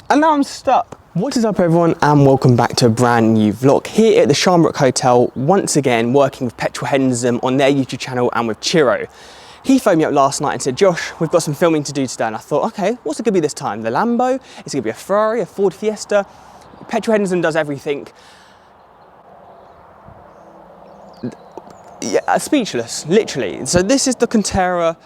And now I'm stuck. What is up everyone, and welcome back to a brand new vlog here at the Shamrock Hotel, once again working with Petrolheadonism on their YouTube channel and with Chiro. He phoned me up last night and said, Josh, we've got some filming to do today. And I thought, okay, what's it gonna be this time? The Lambo? Is it gonna be a Ferrari, a Ford Fiesta? Petrolheadonism does everything. Yeah, speechless, literally. So this is the Contera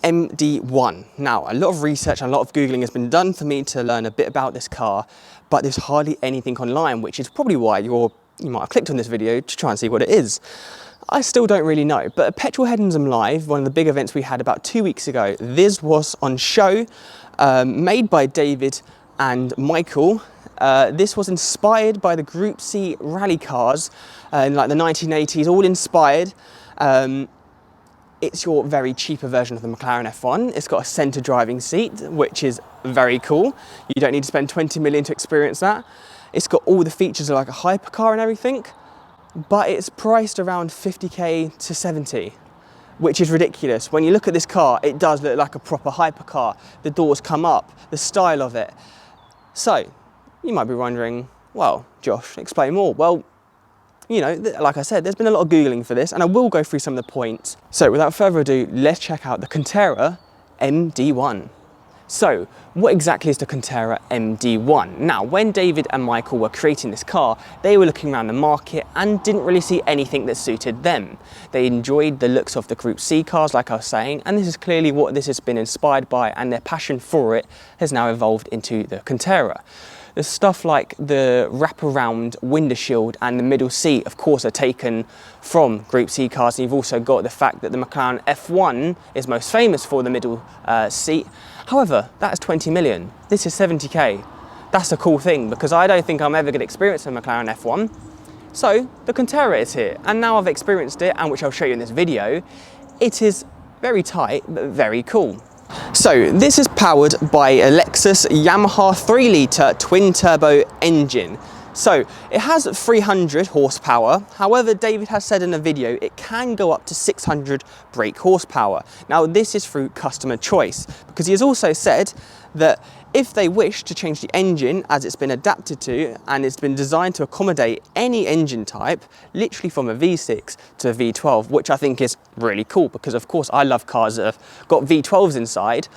MD1. Now, a lot of research and a lot of Googling has been done for me to learn a bit about this car, but there's hardly anything online, which is probably why you might have clicked on this video to try and see what it is. I still don't really know, but at Petrolheadonism Live, one of the big events we had about 2 weeks ago, this was on show, made by David and Michael. This was inspired by the Group C rally cars in like the 1980s, all inspired. It's your very cheaper version of the McLaren F1. It's got a centre driving seat, which is very cool. You don't need to spend 20 million to experience that. It's got all the features of like a hypercar and everything, but it's priced around 50k to 70, which is ridiculous. When you look at this car, it does look like a proper hypercar. The doors come up, the style of it. So, you might be wondering, well, Josh, explain more. Well, you know, like I said, there's been a lot of Googling for this, and I will go through some of the points. So without further ado, let's check out the Contera MD1. So, what exactly is the Contera MD1? Now, when David and Michael were creating this car, they were looking around the market and didn't really see anything that suited them. They enjoyed the looks of the Group C cars, like I was saying, and this is clearly what this has been inspired by, and their passion for it has now evolved into the Contera. The stuff like the wraparound window shield and the middle seat, of course, are taken from Group C cars. And you've also got the fact that the McLaren F1 is most famous for the middle seat. However, that is 20 million. This is 70k. That's a cool thing, because I don't think I'm ever going to experience a McLaren F1. So the Contera is here, and now I've experienced it, and which I'll show you in this video. It is very tight, but very cool. So this is powered by a Lexus Yamaha 3-litre twin-turbo engine. So it has 300 horsepower. However, David has said in a video it can go up to 600 brake horsepower. Now this is through customer choice, because he has also said that if they wish to change the engine, as it's been adapted to and it's been designed to accommodate any engine type, literally from a V6 to a V12, which I think is really cool, because of course I love cars that have got V12s inside,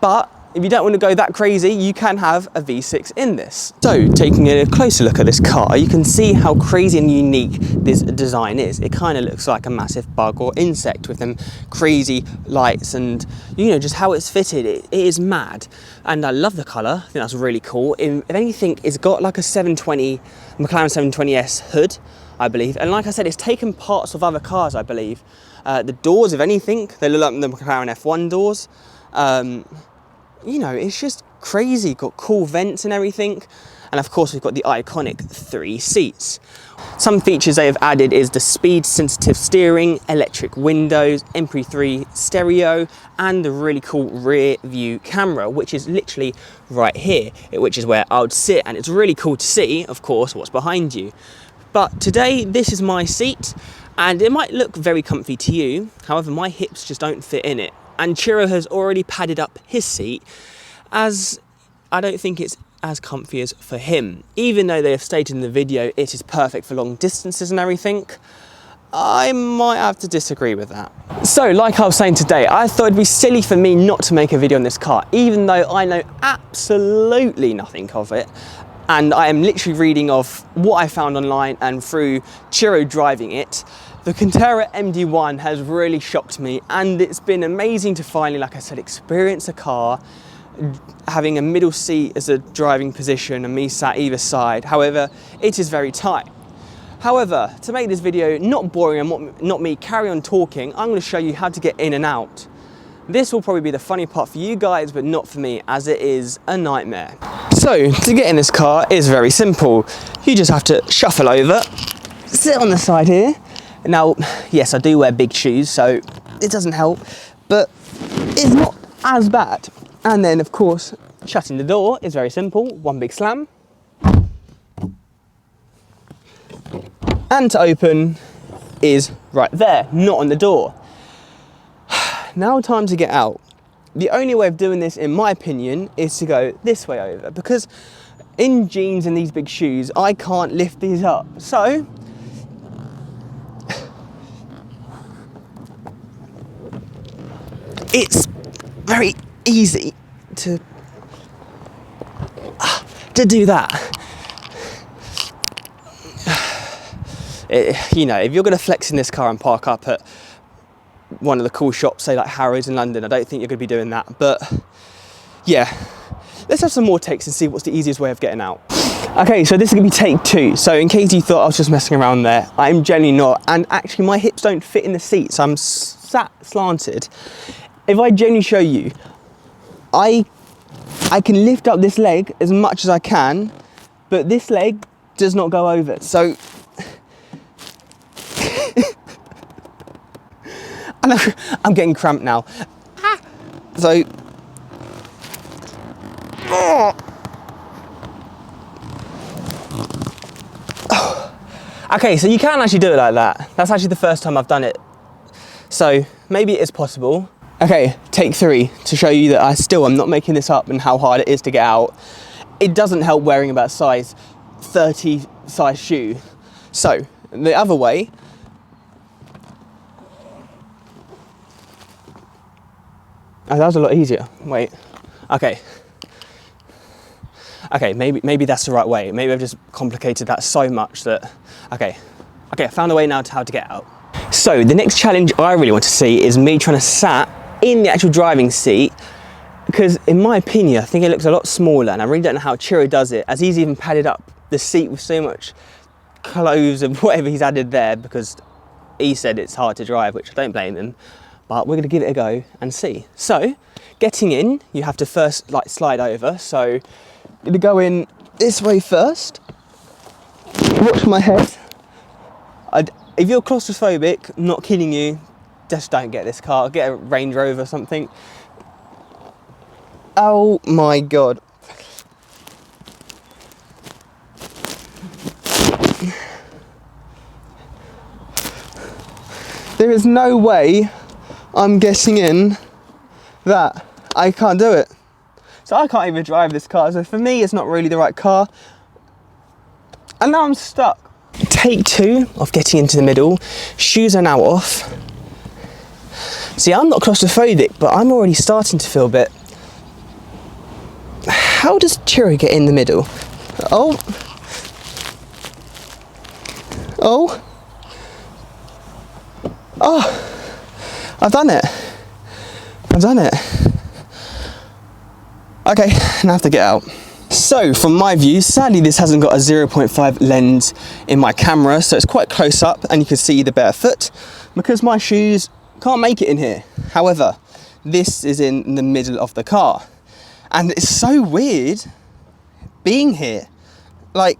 but if you don't want to go that crazy, you can have a V6 in this. So, taking a closer look at this car, you can see how crazy and unique this design is. It kind of looks like a massive bug or insect with them crazy lights, and you know, just how it's fitted. It is mad. And I love the colour. I think that's really cool. If anything, it's got like a 720, McLaren 720S hood, I believe. And like I said, it's taken parts of other cars, I believe. The doors, if anything, they look like the McLaren F1 doors. You know, it's just crazy. Got cool vents and everything. And of course, we've got the iconic 3 seats. Some features they have added is the speed sensitive steering, electric windows, MP3 stereo, and the really cool rear view camera, which is literally right here, which is where I would sit. And it's really cool to see, of course, what's behind you. But today, this is my seat, and it might look very comfy to you. However, my hips just don't fit in it. And Chiro has already padded up his seat, as I don't think it's as comfy as for him. Even though they have stated in the video it is perfect for long distances and everything, I might have to disagree with that. So, like I was saying today, I thought it'd be silly for me not to make a video on this car, even though I know absolutely nothing of it. And I am literally reading off what I found online and through Chiro driving it. The Contera MD1 has really shocked me, and it's been amazing to finally, like I said, experience a car having a middle seat as a driving position and me sat either side. However, it is very tight. However, to make this video not boring and not me carry on talking, I'm going to show you how to get in and out. This will probably be the funny part for you guys, but not for me, as it is a nightmare. So, to get in this car is very simple. You just have to shuffle over, sit on the side here. Now, yes, I do wear big shoes, so it doesn't help, but it's not as bad. And then, of course, shutting the door is very simple. One big slam. And to open is right there, not on the door. Now time to get out. the only way of doing this, in my opinion, is to go this way over, because in jeans and these big shoes, I can't lift these up. So, it's very easy to do that. You know, if you're going to flex in this car and park up at one of the cool shops, say like Harrods in London, I don't think you're going to be doing that. But yeah, let's have some more takes and see what's the easiest way of getting out. Okay, so this is going to be take 2. So in case you thought I was just messing around there, I'm genuinely not. And actually my hips don't fit in the seat, so I'm sat slanted. If I genuinely show you, I can lift up this leg as much as I can, but this leg does not go over. So I'm getting cramped now. So, okay, so you can actually do it like that. That's actually the first time I've done it. So maybe it is possible. Okay, take 3 to show you that I'm not making this up and how hard it is to get out. It doesn't help wearing about size 30 size shoe. So the other way, oh, that was a lot easier. Wait, okay, maybe that's the right way. Maybe I've just complicated that so much that, okay, I found a way now to how to get out. So the next challenge I really want to see is me trying to sat in the actual driving seat, because in my opinion, I think it looks a lot smaller, and I really don't know how Chiro does it, as he's even padded up the seat with so much clothes and whatever he's added there, because he said it's hard to drive, which I don't blame him. But we're going to give it a go and see. So, getting in, you have to first like slide over. So, I'm going to go in this way first. Watch my head. If you're claustrophobic, not kidding you, just don't get this car. Get a Range Rover or something. Oh my God. There is no way I'm getting in that. I can't do it. So I can't even drive this car. So for me, it's not really the right car. And now I'm stuck. Take 2 of getting into the middle. Shoes are now off. See, I'm not claustrophobic, but I'm already starting to feel a bit. How does Chiro get in the middle? Oh. Oh. Oh. I've done it. Okay, now I have to get out. So from my view, sadly this hasn't got a 0.5 lens in my camera, so it's quite close up and you can see the bare foot because my shoes can't make it in here. However, this is in the middle of the car and it's so weird being here. Like,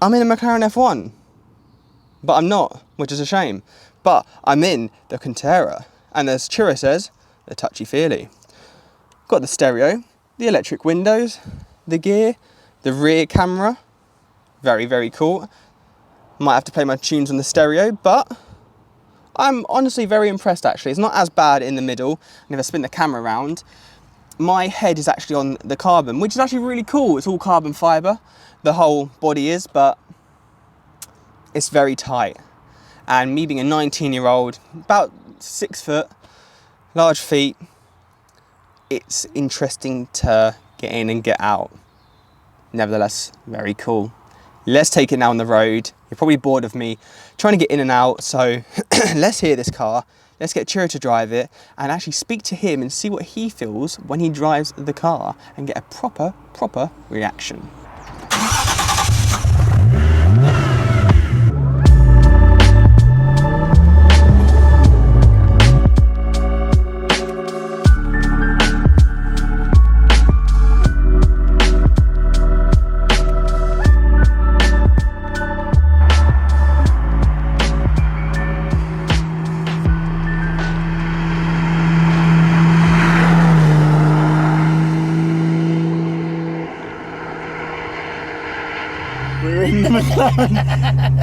I'm in a McLaren F1, but I'm not, which is a shame. But I'm in the Contera, and as Chiro says, the touchy-feely. Got the stereo, the electric windows, the gear, the rear camera. Very, very cool. Might have to play my tunes on the stereo, but I'm honestly very impressed actually. It's not as bad in the middle, and if I spin the camera around, my head is actually on the carbon, which is actually really cool. It's all carbon fibre, the whole body is, but it's very tight. And me being a 19-year-old, about 6 foot, large feet, it's interesting to get in and get out. Nevertheless, very cool. Let's take it now on the road. You're probably bored of me trying to get in and out, so let's hear this car. Let's get Chiro to drive it and actually speak to him and see what he feels when he drives the car and get a proper reaction.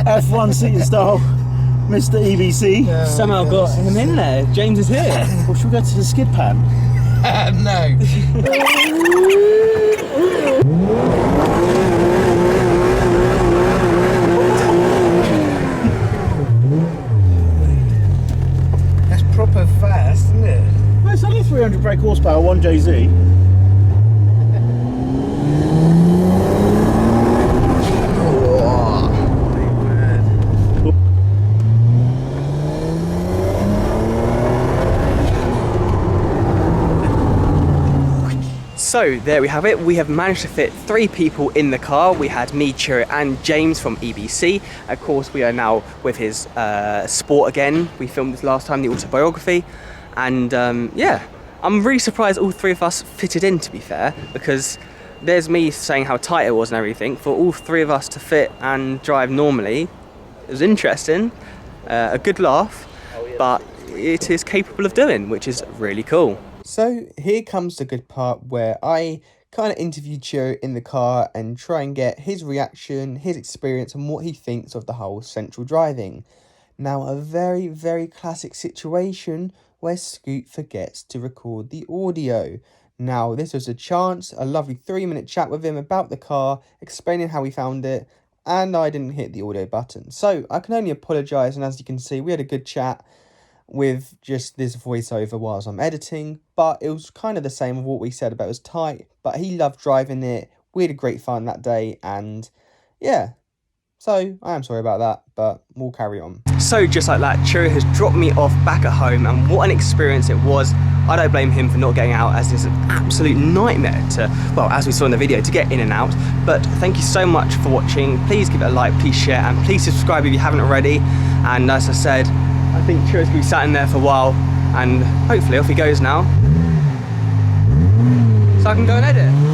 F1 seating style, Mr. EBC. Somehow got him in there. James is here. Well, should we go to the skid pan? No. That's proper fast, isn't it? Well, it's only 300 brake horsepower, 1JZ. So there we have it. We have managed to fit 3 people in the car. We had me, Chiro and James from EBC. Of course, we are now with his sport again. We filmed this last time, the autobiography. And yeah, I'm really surprised all 3 of us fitted in, to be fair, because there's me saying how tight it was and everything. For all 3 of us to fit and drive normally, it was interesting, a good laugh, but it is capable of doing, which is really cool. So here comes the good part where I kind of interviewed Chiro in the car and try and get his reaction, his experience and what he thinks of the whole central driving. Now, a very, very classic situation where Scoot forgets to record the audio. Now, this was a lovely 3-minute chat with him about the car, explaining how he found it, and I didn't hit the audio button. So I can only apologise, and as you can see, we had a good chat with just this voiceover whilst I'm editing, but it was kind of the same of what we said about it was tight, but he loved driving it. We had a great fun that day, and yeah, so I am sorry about that, but we'll carry on. So just like that, Chiro has dropped me off back at home, and what an experience it was. I don't blame him for not getting out, as it's an absolute nightmare to, well, as we saw in the video, to get in and out. But thank you so much for watching. Please give it a like, please share, and please subscribe if you haven't already. And as I said, I think Chiro's going to be sat in there for a while, and hopefully off he goes now, so I can go and edit.